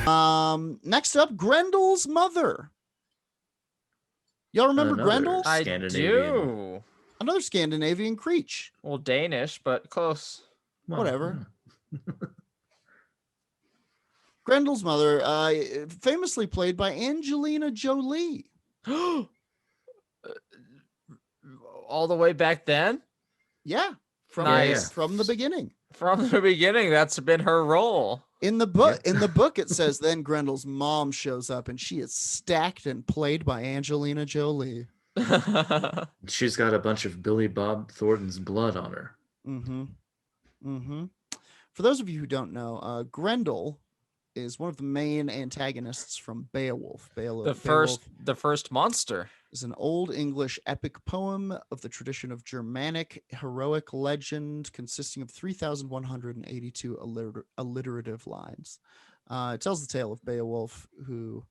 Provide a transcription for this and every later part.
Next up, Grendel's mother. Y'all remember Grendel? I do. Another Scandinavian creature. Well, Danish, but close. Whatever. Grendel's mother, famously played by Angelina Jolie. All the way back then? Yeah. From the beginning. From the beginning, that's been her role. In the book, it says then Grendel's mom shows up and she is stacked and played by Angelina Jolie. She's got a bunch of Billy Bob Thornton's blood on her. For those of you who don't know, Grendel is one of the main antagonists from Beowulf. The first monster is an old English epic poem of the tradition of Germanic heroic legend consisting of 3,182 alliterative lines. It tells the tale of Beowulf, who,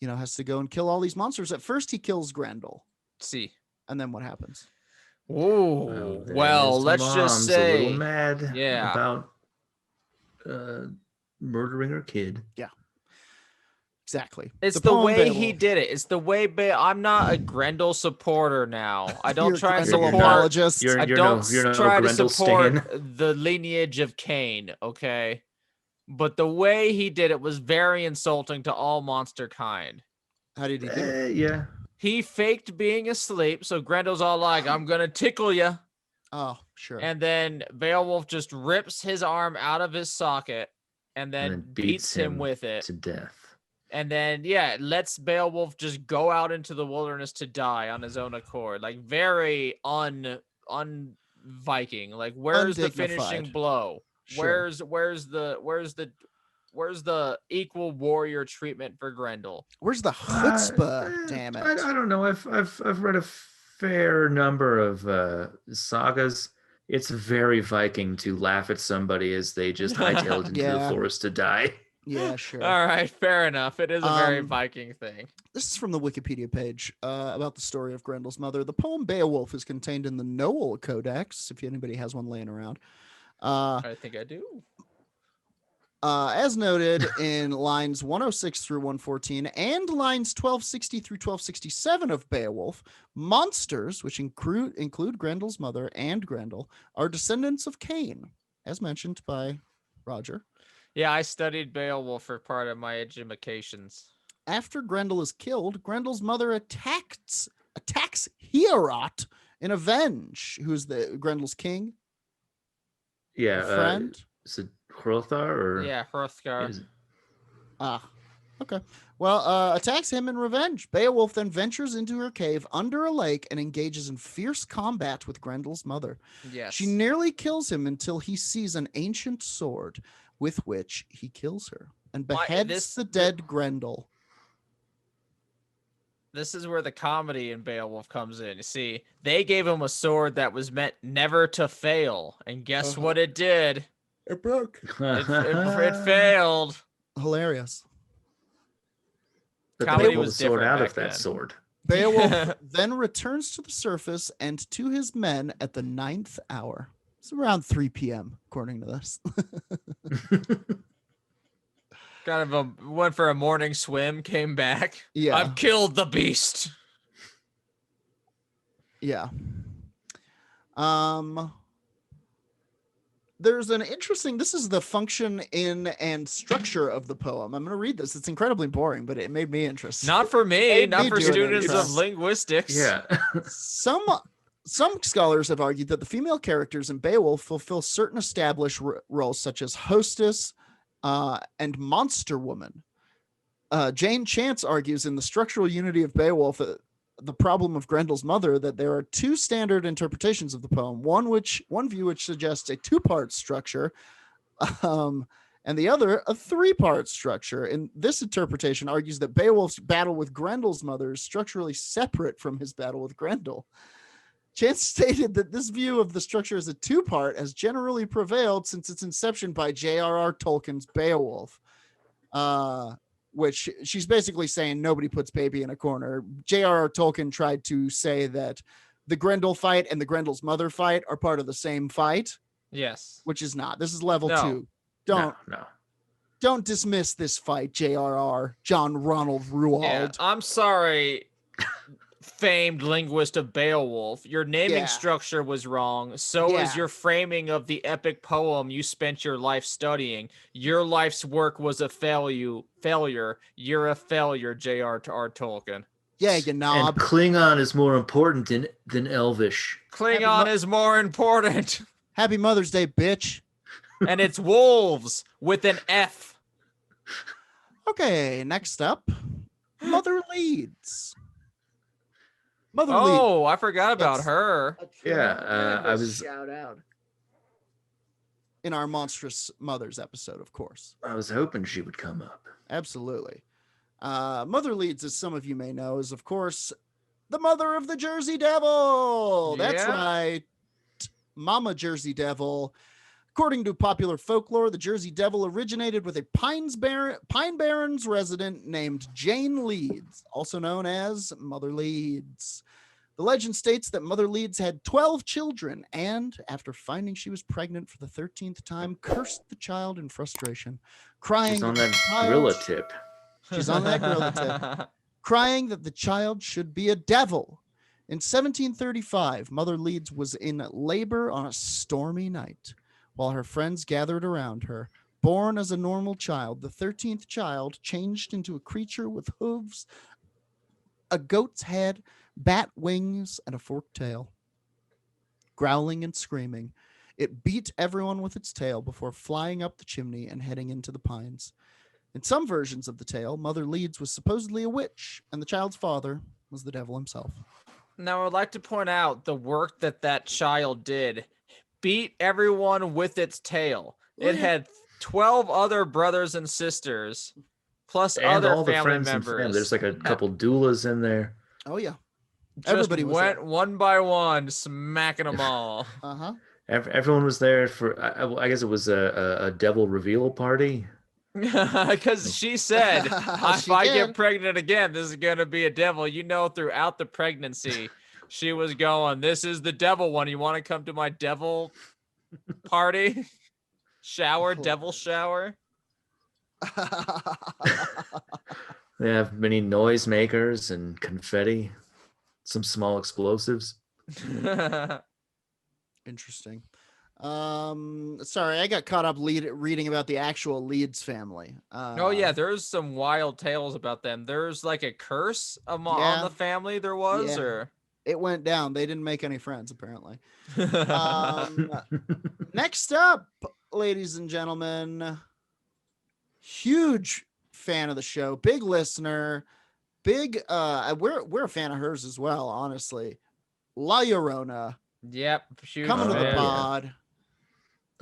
has to go and kill all these monsters. At first, he kills Grendel. And then what happens? Oh, well, let's just say a little mad about murdering her kid. Yeah. Exactly. It's the way he did it. It's the way I'm not a Grendel supporter now. I don't try and support. I don't try to support the lineage of Cain. Okay, but the way he did it was very insulting to all monster kind. How did he do it? Yeah. He faked being asleep, so Grendel's all like, "I'm gonna tickle you." Oh, sure. And then Beowulf just rips his arm out of his socket and then beats him with it to death. And then, lets Beowulf just go out into the wilderness to die on his own accord. Like, very un-Viking. Like, where's the finishing blow? Sure. Where's the equal warrior treatment for Grendel? Where's the chutzpah? Damn it! I don't know. I've read a fair number of sagas. It's very Viking to laugh at somebody as they just hightailed into the forest to die. Yeah, sure. All right, fair enough. It is a very Viking thing. This is from the Wikipedia page about the story of Grendel's mother. The poem Beowulf is contained in the Noel Codex, if anybody has one laying around. I think I do. As noted in lines 106 through 114 and lines 1260 through 1267 of Beowulf, monsters, which include Grendel's mother and Grendel, are descendants of Cain, as mentioned by Roger. Yeah, I studied Beowulf for part of my edumacations. After Grendel is killed, Grendel's mother attacks Heorot in avenge, who's Grendel's king. Yeah, friend. Is it Hrothgar or? Yeah, Hrothgar. Okay. Well, attacks him in revenge. Beowulf then ventures into her cave under a lake and engages in fierce combat with Grendel's mother. Yes. She nearly kills him until he sees an ancient sword with which he kills her and beheads the dead Grendel. This is where the comedy in Beowulf comes in. You see, they gave him a sword that was meant never to fail. And guess what it did? It broke. It failed. Hilarious. But comedy was the sword out of that sword. Beowulf then returns to the surface and to his men at the 9th hour. It's around 3 p.m., according to this. Kind of went for a morning swim, came back. Yeah. I've killed the beast. Yeah. There's an interesting, this is the function in and structure of the poem. I'm going to read this. It's incredibly boring, but it made me interested. Not for me, not for students of linguistics. Yeah. Some scholars have argued that the female characters in Beowulf fulfill certain established roles, such as hostess and monster woman. Jane Chance argues in The Structural Unity of Beowulf, the problem of Grendel's mother, that there are two standard interpretations of the poem. One view which suggests a two-part structure, and the other a three-part structure. And this interpretation argues that Beowulf's battle with Grendel's mother is structurally separate from his battle with Grendel. Chance stated that this view of the structure as a two-part has generally prevailed since its inception by J.R.R. Tolkien's Beowulf, which she's basically saying nobody puts baby in a corner. J.R.R. Tolkien tried to say that the Grendel fight and the Grendel's mother fight are part of the same fight. Yes. Which is not. This is level 2. Don't Don't dismiss this fight, JRR. John Ronald Ruwald. Yeah, I'm sorry, famed linguist of Beowulf. Your naming structure was wrong. So is your framing of the epic poem you spent your life studying. Your life's work was a failure. You're a failure, J.R.R. Tolkien. Yeah, you knob. And Klingon is more important than Elvish. Klingon is more important. Happy Mother's Day, bitch. And it's wolves with an F. Okay, next up, Mother Leeds. Leeds. Oh, I forgot about her. Yeah, I was shout out in our Monstrous Mothers episode, of course. I was hoping she would come up. Absolutely. Mother Leeds, as some of you may know, is of course the mother of the Jersey Devil. That's right, Mama Jersey Devil. According to popular folklore, the Jersey Devil originated with a Pine Barrens resident named Jane Leeds, also known as Mother Leeds. The legend states that Mother Leeds had 12 children and, after finding she was pregnant for the 13th time, cursed the child in frustration, crying. She's on that gorilla tip. She's on that gorilla tip, crying that the child should be a devil. In 1735, Mother Leeds was in labor on a stormy night. While her friends gathered around her, born as a normal child, the 13th child changed into a creature with hooves, a goat's head, bat wings, and a forked tail. Growling and screaming, it beat everyone with its tail before flying up the chimney and heading into the pines. In some versions of the tale, Mother Leeds was supposedly a witch, and the child's father was the devil himself. Now, I'd like to point out the work that child did. Beat everyone with its tail. It had 12 other brothers and sisters, plus and other all the family friends members. And there's like a couple doulas in there. Oh yeah, everybody went there. One by one, smacking them all. Everyone was there for. I guess it was a devil reveal party. Because she said, if I get pregnant again, this is gonna be a devil. You know, throughout the pregnancy. She was going, this is the devil one. You want to come to my devil party? Devil shower? They have many noisemakers and confetti, some small explosives. Interesting. Sorry, I got caught up reading about the actual Leeds family. Oh yeah, there's some wild tales about them. There's like a curse on the family there was, or... It went down. They didn't make any friends, apparently. Next up, ladies and gentlemen, huge fan of the show, big listener, we're a fan of hers as well, honestly. La Llorona. Yep. Coming to the pod.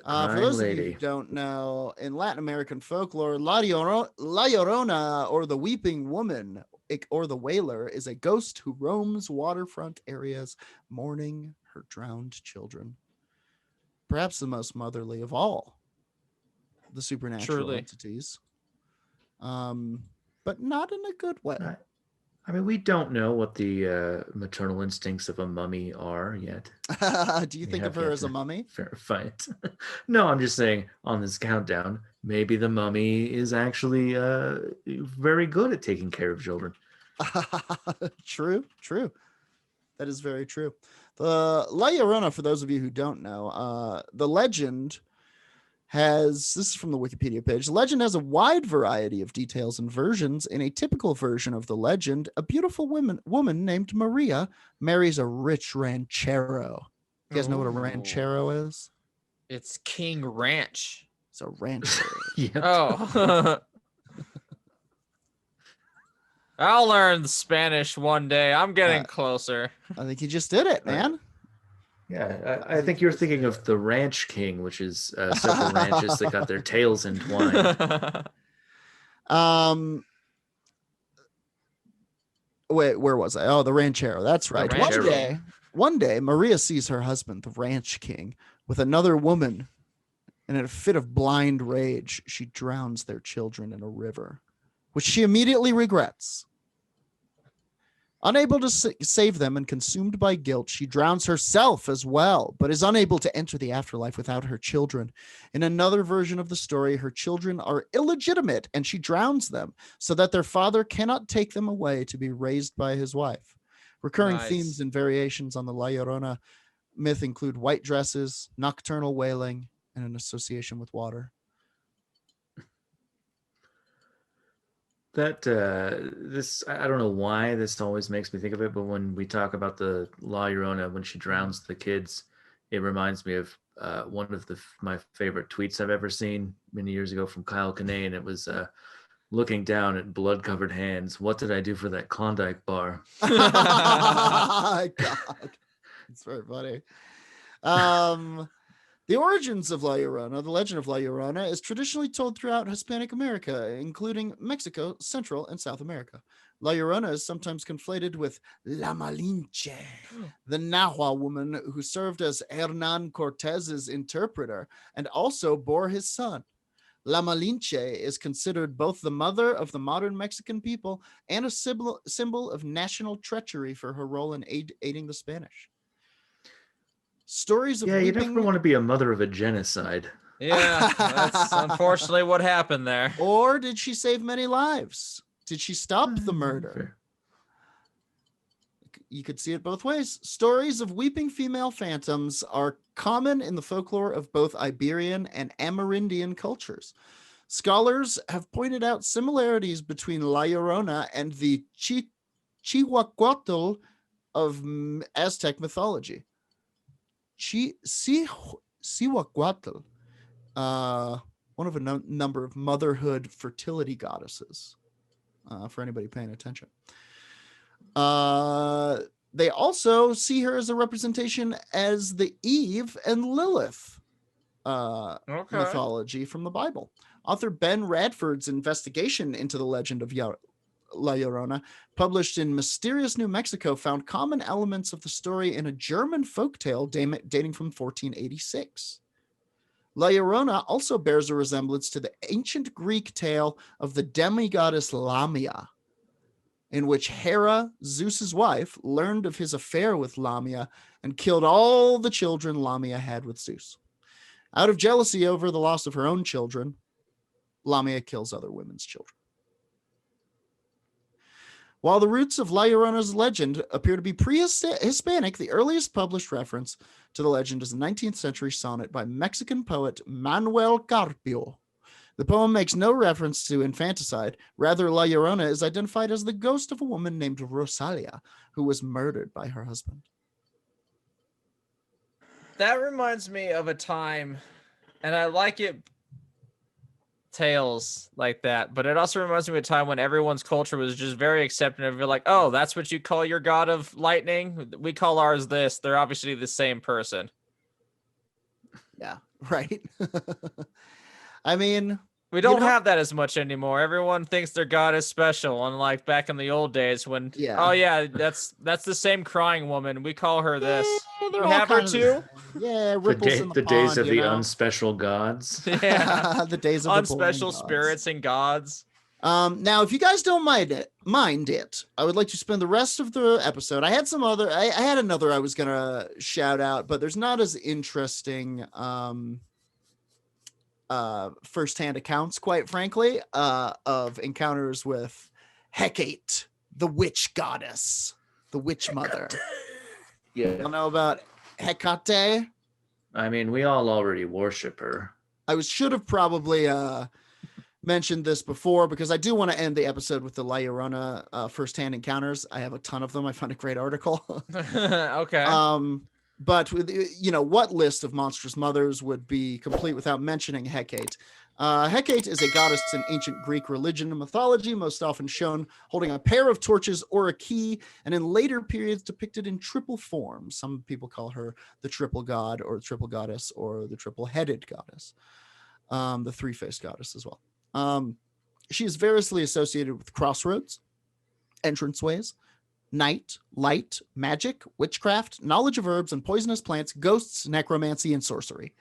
For those lady. of you who don't know, in Latin American folklore, La Llorona, or the Weeping Woman, or the Wailer, is a ghost who roams waterfront areas mourning her drowned children. Perhaps the most motherly of all the supernatural entities. But not in a good way. I mean, we don't know what the maternal instincts of a mummy are yet. Do you think of her as a mummy? Verify it. No, I'm just saying on this countdown, maybe the mummy is actually very good at taking care of children. True. That is very true. The La Llorona, for those of you who don't know, the legend this is from the Wikipedia page. The legend has a wide variety of details and versions. In a typical version of the legend, a beautiful woman named Maria marries a rich ranchero. You guys know what a ranchero is? It's King Ranch. It's a rancher. Oh. I'll learn Spanish one day. I'm getting closer. I think you just did it, man. Yeah, I think you're thinking of the Ranch King, which is several ranches that got their tails entwined. Wait, where was I? Oh, the ranchero. That's right. Ranchero. One day, Maria sees her husband, the Ranch King, with another woman, and in a fit of blind rage, she drowns their children in a river, which she immediately regrets. Unable to save them and consumed by guilt, she drowns herself as well, but is unable to enter the afterlife without her children. In another version of the story, her children are illegitimate and she drowns them so that their father cannot take them away to be raised by his wife. Recurring themes and variations on the La Llorona myth include white dresses, nocturnal wailing, and an association with water. That this I don't know why this always makes me think of it, but when we talk about the La Llorona when she drowns the kids, it reminds me of one of my favorite tweets I've ever seen many years ago from Kyle Kinane, and it was looking down at blood-covered hands. What did I do for that Klondike bar? God, it's very funny. The origins of La Llorona, the legend of La Llorona, is traditionally told throughout Hispanic America, including Mexico, Central, and South America. La Llorona is sometimes conflated with La Malinche, the Nahua woman who served as Hernan Cortez's interpreter and also bore his son. La Malinche is considered both the mother of the modern Mexican people and a symbol of national treachery for her role in aiding the Spanish. Stories of you never want to be a mother of a genocide. Yeah, that's unfortunately what happened there. Or did she save many lives? Did she stop the murder? Fair. You could see it both ways. Stories of weeping female phantoms are common in the folklore of both Iberian and Amerindian cultures. Scholars have pointed out similarities between La Llorona and the Chihuahuatl of Aztec mythology. Cihuacuatl, one of a number of motherhood fertility goddesses, for anybody paying attention. They also see her as a representation as the Eve and Lilith mythology from the Bible. Author Ben Radford's investigation into the legend of La Llorona, published in Mysterious New Mexico, found common elements of the story in a German folktale dating from 1486. La Llorona also bears a resemblance to the ancient Greek tale of the demigoddess Lamia, in which Hera, Zeus's wife, learned of his affair with Lamia and killed all the children Lamia had with Zeus. Out of jealousy over the loss of her own children, Lamia kills other women's children. While the roots of La Llorona's legend appear to be pre-Hispanic, the earliest published reference to the legend is a 19th century sonnet by Mexican poet Manuel Carpio. The poem makes no reference to infanticide. Rather, La Llorona is identified as the ghost of a woman named Rosalia, who was murdered by her husband. That reminds me of a time, and I like it, tales like that, but it also reminds me of a time when everyone's culture was just very accepting of, you're like, oh, that's what you call your god of lightning? We call ours this. They're obviously the same person. Yeah, right. I mean, we don't have that as much anymore. Everyone thinks their god is special, unlike back in the old days when, oh yeah, that's the same crying woman. We call her this. You have her too? Yeah, ripples in the pond, days of the unspecial gods. Yeah, the days of unspecial spirits and gods. Now, if you guys don't mind it, I would like to spend the rest of the episode. I had another I was gonna shout out, but there's not as interesting firsthand accounts, quite frankly, of encounters with Hecate, the witch goddess, the witch mother. Yeah. You don't know about Hecate? I mean, we all already worship her. I should have probably mentioned this before, because I do want to end the episode with the La Llorona firsthand encounters. I have a ton of them. I found a great article. Okay. But with, what list of monstrous mothers would be complete without mentioning Hecate? Hecate is a goddess in ancient Greek religion and mythology, most often shown holding a pair of torches or a key, and in later periods depicted in triple form. Some people call her the triple god, or the triple goddess, or the triple-headed goddess, the three-faced goddess as well. She is variously associated with crossroads, entranceways, night, light, magic, witchcraft, knowledge of herbs and poisonous plants, ghosts, necromancy, and sorcery.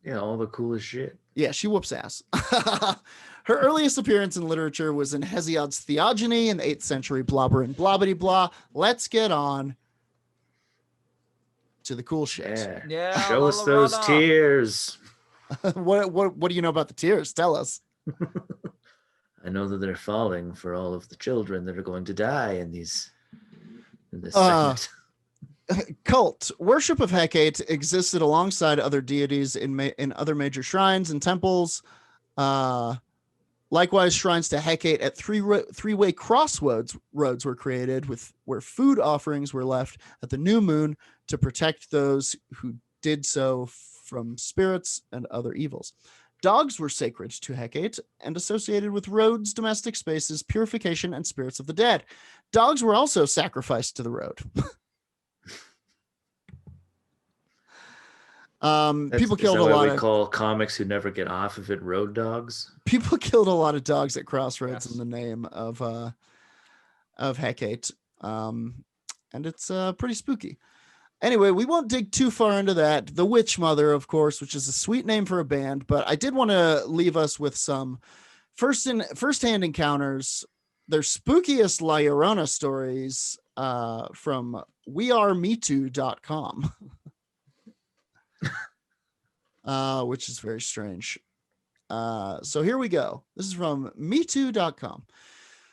Yeah, all the coolest shit. Yeah, she whoops ass. Her earliest appearance in literature was in Hesiod's Theogony in the 8th century, blobber and blobbity blah. Let's get on to the cool shit. Yeah. Show us those tears. What do you know about the tears? Tell us. I know that they're falling for all of the children that are going to die in this segment. Cult worship of Hecate existed alongside other deities in other major shrines and temples. Likewise, shrines to Hecate at three-way crossroads were created where food offerings were left at the new moon to protect those who did so from spirits and other evils. Dogs were sacred to Hecate and associated with roads, domestic spaces, purification, and spirits of the dead. Dogs were also sacrificed to the road. People killed a lot. We call comics who never get off of it road dogs. People killed a lot of dogs at crossroads in the name of Hecate, and it's pretty spooky. Anyway, we won't dig too far into that. The Witch Mother, of course, which is a sweet name for a band, but I did want to leave us with some first-hand encounters. Their spookiest La Llorona stories from wearemetoo.com. Which is very strange. So here we go. This is from metoo.com.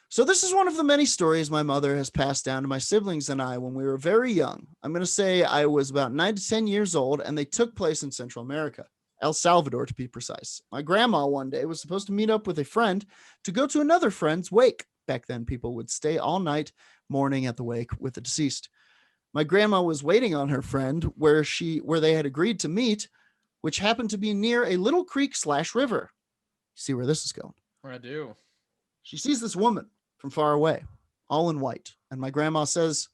So this is one of the many stories my mother has passed down to my siblings and I when we were very young. I'm going to say I was about 9 to 10 years old, and they took place in Central America, El Salvador to be precise. My grandma one day was supposed to meet up with a friend to go to another friend's wake. Back then, people would stay all night mourning at the wake with the deceased. My grandma was waiting on her friend where they had agreed to meet, which happened to be near a little creek/river. See where this is going? I do. She sees this woman from far away, all in white. And my grandma says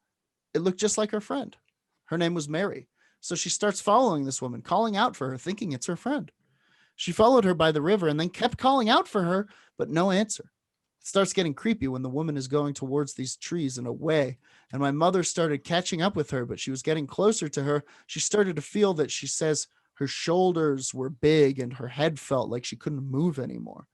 it looked just like her friend. Her name was Mary. So she starts following this woman, calling out for her, thinking it's her friend. She followed her by the river and then kept calling out for her, but no answer. It starts getting creepy when the woman is going towards these trees and away. And my mother started catching up with her, but she was getting closer to her. She started to feel that, she says, her shoulders were big and her head felt like she couldn't move anymore.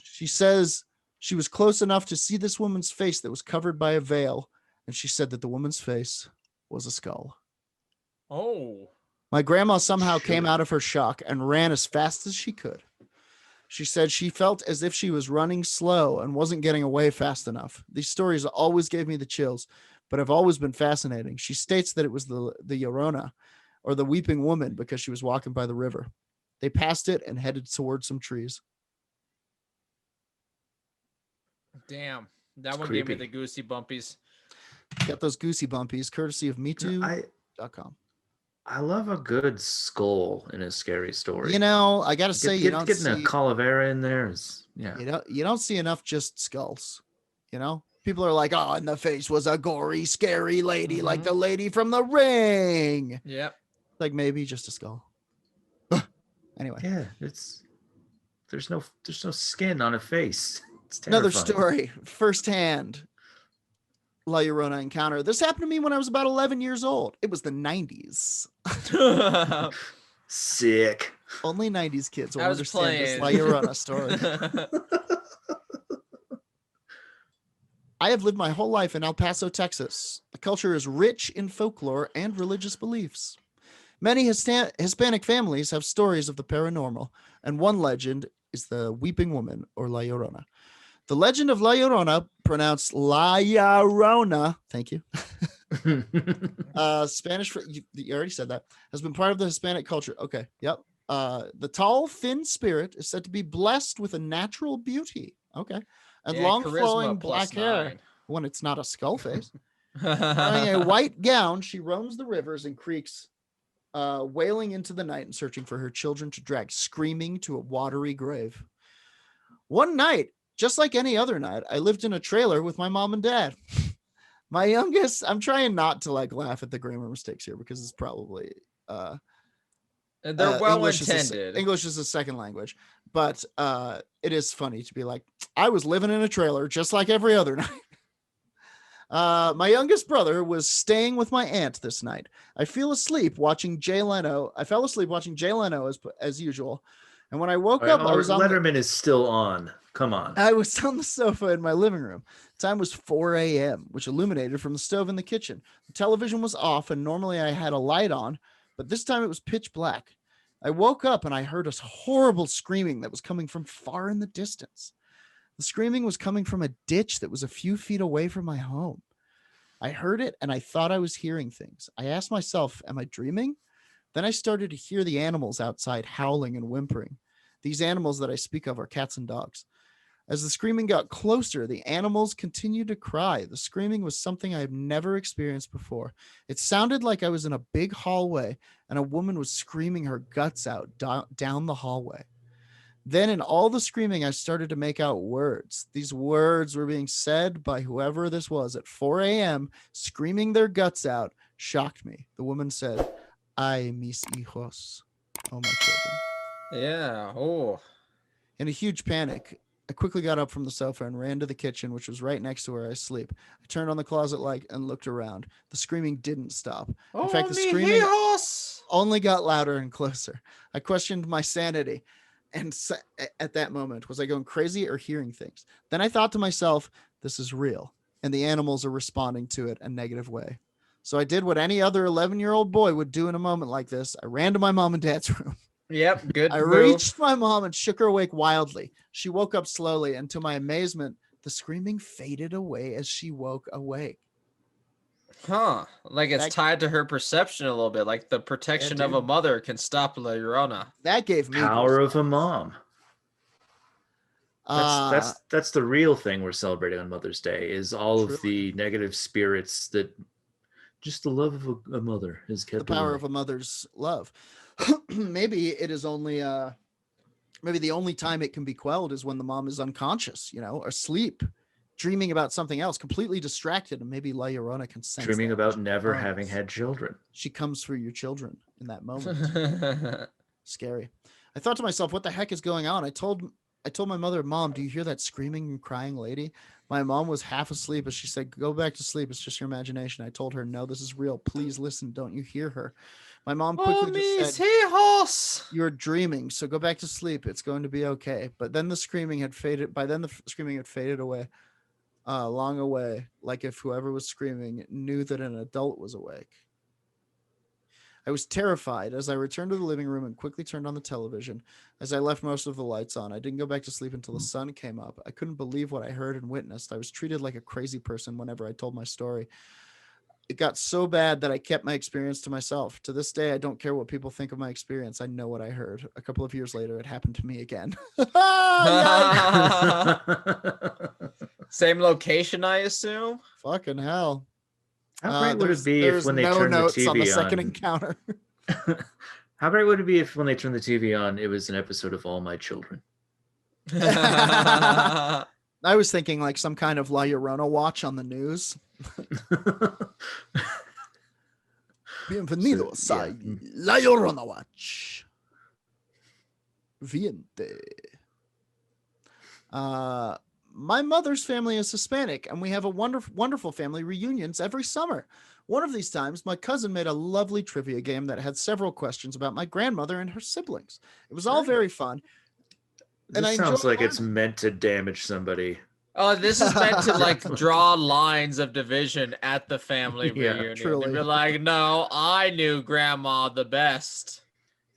She says she was close enough to see this woman's face that was covered by a veil. And she said that the woman's face was a skull. Oh. My grandma somehow came out of her shock and ran as fast as she could. She said she felt as if she was running slow and wasn't getting away fast enough. These stories always gave me the chills, but have always been fascinating. She states that it was the Llorona, or the weeping woman, because she was walking by the river. They passed it and headed towards some trees. Damn. That one creepy. gave me the goosey bumpies. Got those goosey bumpies, courtesy of metoo.com. I love a good skull in a scary story. You know, I got to say, you don't getting see a calavera in there is, you don't see enough just skulls. You know, people are like, oh, and the face was a gory, scary lady, like the lady from The Ring. Yep. Like maybe just a skull. Anyway. Yeah, there's no skin on a face. It's another terrifying. story, firsthand La Llorona encounter. This happened to me when I was about 11 years old. It was the 90s. Sick. Only 90s kids will I was understand this playing. La Llorona story. I have lived my whole life in El Paso, Texas. The culture is rich in folklore and religious beliefs. Many Hispanic families have stories of the paranormal, and one legend is the Weeping Woman, or La Llorona. The legend of La Llorona, pronounced La Llorona, thank you. Spanish, you already said that, has been part of the Hispanic culture. Okay, yep. The tall, thin spirit is said to be blessed with a natural beauty. Okay. And long flowing black hair when it's not a skull face. Wearing a white gown, she roams the rivers and creeks, wailing into the night and searching for her children to drag screaming to a watery grave. One night, just like any other night, I lived in a trailer with my mom and dad. My youngest, I'm trying not to laugh at the grammar mistakes here because it's probably and they're well English intended. English is a second language, but it is funny to be like, I was living in a trailer just like every other night. My youngest brother was staying with my aunt this night. I fell asleep watching Jay Leno as usual. And when I woke up, I was on Letterman is still on. Come on. I was on the sofa in my living room. Time was 4 a.m., which illuminated from the stove in the kitchen. The television was off, and normally I had a light on, but this time it was pitch black. I woke up and I heard a horrible screaming that was coming from far in the distance. The screaming was coming from a ditch that was a few feet away from my home. I heard it and I thought I was hearing things. I asked myself, am I dreaming? Then I started to hear the animals outside howling and whimpering. These animals that I speak of are cats and dogs. As the screaming got closer, the animals continued to cry. The screaming was something I had never experienced before. It sounded like I was in a big hallway and a woman was screaming her guts out down the hallway. Then in all the screaming, I started to make out words. These words were being said by whoever this was at 4 a.m., screaming their guts out. Shocked me. The woman said, "Ay, mis hijos." Oh, my children. Yeah. Oh. In a huge panic, I quickly got up from the sofa and ran to the kitchen, which was right next to where I sleep. I turned on the closet light and looked around. The screaming didn't stop. In fact, the screaming only got louder and closer. I questioned my sanity. And at that moment, was I going crazy or hearing things? Then I thought to myself, this is real. And the animals are responding to it a negative way. So I did what any other 11-year-old boy would do in a moment like this. I ran to my mom and dad's room. Yep, good I move. reached my mom and shook her awake wildly. She woke up slowly, and to my amazement, the screaming faded away as she woke awake. Huh. Like it's tied to her perception a little bit. Like the protection of a mother can stop La Llorona. That gave me power of a mom. That's the real thing we're celebrating on Mother's Day, is all of the negative spirits that just the love of a mother has kept the power away. of a mother's love. Maybe it is only maybe the only time it can be quelled is when the mom is unconscious, asleep, dreaming about something else, completely distracted, and maybe La Llorona can sense dreaming that. about never having had children. She comes for your children in that moment. Scary. I thought to myself, what the heck is going on? I told my mother, Mom, do you hear that screaming and crying lady? My mom was half asleep as she said, go back to sleep. It's just your imagination. I told her, no, this is real. Please listen. Don't you hear her? My mom quickly just said, you're dreaming, so go back to sleep. It's going to be okay. But then the screaming had faded. By then the screaming had faded away, long away, like if whoever was screaming knew that an adult was awake. I was terrified as I returned to the living room and quickly turned on the television. As I left most of the lights on, I didn't go back to sleep until the sun came up. I couldn't believe what I heard and witnessed. I was treated like a crazy person whenever I told my story. It got so bad that I kept my experience to myself. To this day, I don't care what people think of my experience. I know what I heard. A couple of years later, it happened to me again. Same location, I assume? Fucking hell. How great would it be if when they turn the TV on the second encounter? How great would it be if when they turn the TV on, it was an episode of All My Children? I was thinking like some kind of La Llorona watch on the news. Bienvenidos a La Llorona watch. Viente. My mother's family is Hispanic, and we have a wonderful family reunions every summer. One of these times, my cousin made a lovely trivia game that had several questions about my grandmother and her siblings. It was all very fun. This sounds like it's meant to damage somebody. Oh, this is meant to like draw lines of division at the family reunion. Truly. They'd be like, no, I knew grandma the best.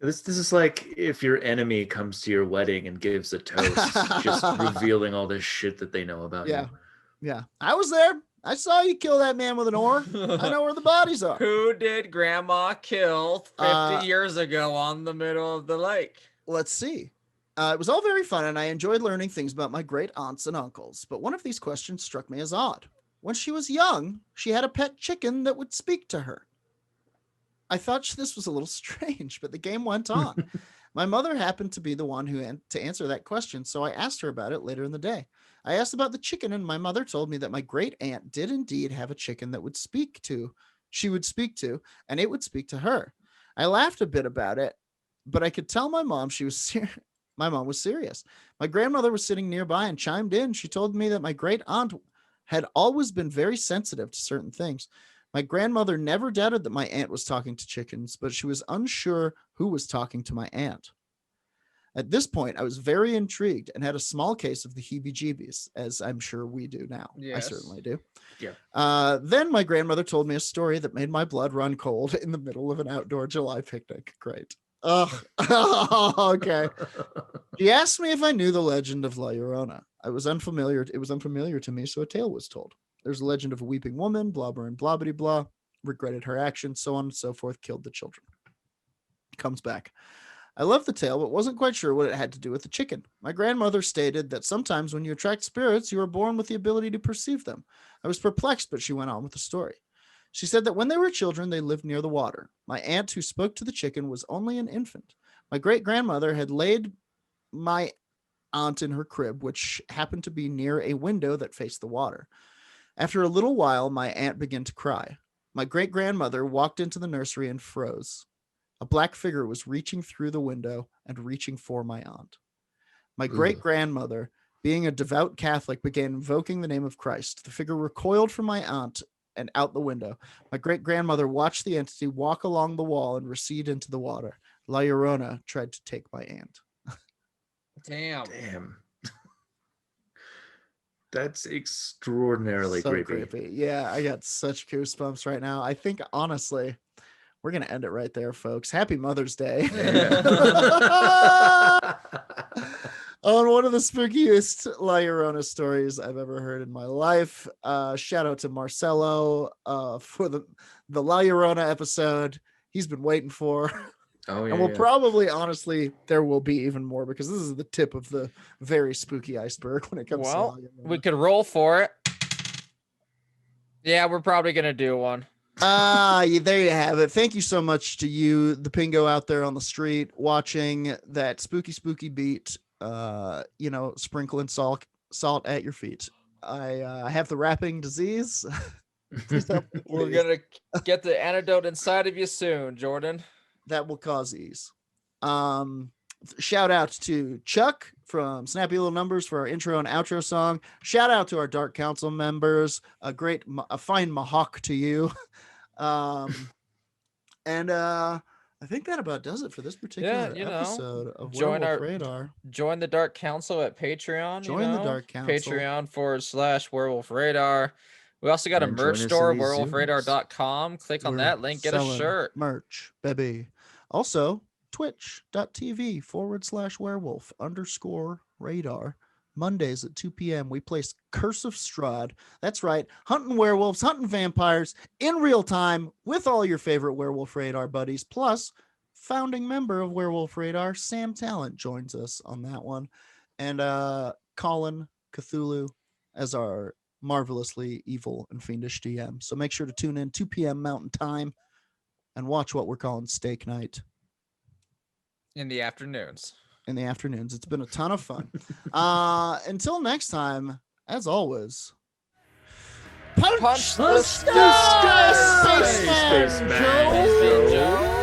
This is like if your enemy comes to your wedding and gives a toast, just revealing all this shit that they know about you. Yeah. I was there. I saw you kill that man with an oar. I know where the bodies are. Who did grandma kill 50 years ago on the middle of the lake? Let's see. It was all very fun, and I enjoyed learning things about my great aunts and uncles. But one of these questions struck me as odd. When she was young, she had a pet chicken that would speak to her. I thought this was a little strange, but the game went on. My mother happened to be the one to answer that question, so I asked her about it later in the day. I asked about the chicken, and my mother told me that my great aunt did indeed have a chicken that she would speak to, and it would speak to her. I laughed a bit about it, but I could tell my mom my mom was serious. My grandmother was sitting nearby and chimed in. She told me that my great aunt had always been very sensitive to certain things. My grandmother never doubted that my aunt was talking to chickens, but she was unsure who was talking to my aunt. At this point, I was very intrigued and had a small case of the heebie-jeebies, as I'm sure we do now. Yes. I certainly do. Yeah. Then my grandmother told me a story that made my blood run cold in the middle of an outdoor July picnic. Great. Okay. She asked me if I knew the legend of La Llorona. It was unfamiliar to me, so a tale was told. There's a legend of a weeping woman, blubber and blobbity blah, regretted her actions, so on and so forth, killed the children. Comes back. I loved the tale, but wasn't quite sure what it had to do with the chicken. My grandmother stated that sometimes when you attract spirits, you are born with the ability to perceive them. I was perplexed, but she went on with the story. She said that when they were children, they lived near the water. My aunt who spoke to the chicken was only an infant. My great-grandmother had laid my aunt in her crib, which happened to be near a window that faced the water. After a little while, my aunt began to cry. My great-grandmother walked into the nursery and froze. A black figure was reaching through the window and reaching for my aunt. My great-grandmother, being a devout Catholic, began invoking the name of Christ. The figure recoiled from my aunt and out the window. My great-grandmother watched the entity walk along the wall and recede into the water. La Llorona tried to take my aunt. Damn. That's extraordinarily so creepy. Yeah, I got such goosebumps right now. I think, honestly, we're going to end it right there, folks. Happy Mother's Day. Yeah. On one of the spookiest La Llorona stories I've ever heard in my life. Shout out to Marcelo for the La Llorona episode he's been waiting for. Oh, yeah, and we'll probably, honestly, there will be even more because this is the tip of the very spooky iceberg when it comes to La Llorona. We could roll for it. Yeah, we're probably going to do one. There you have it. Thank you so much to you, the pingo out there on the street, watching that spooky beat, sprinkling salt at your feet. I have the rapping disease. We're going to get the antidote inside of you soon, Jordan. That will cause ease. Shout out to Chuck from Snappy Little Numbers for our intro and outro song. Shout out to our Dark Council members. A fine mahawk to you. I think that about does it for this particular episode of Werewolf Radar. Join the Dark Council at Patreon. Join the Dark Council. Patreon.com/Werewolf Radar. We also got a merch store, werewolfradar.com. Click on that link, get a shirt. Merch, baby. Also, twitch.tv/werewolf_radar. Mondays at 2 p.m. we place Curse of Strahd. That's right. Hunting werewolves, hunting vampires in real time with all your favorite Werewolf Radar buddies. Plus, founding member of Werewolf Radar, Sam Talent, joins us on that one. And Colin Cthulhu as our marvelously evil and fiendish DM. So make sure to tune in 2 p.m. Mountain Time and watch what we're calling Steak Night. In the afternoons. It's been a ton of fun. Until next time, as always, punch the sky, Spaceman Joe!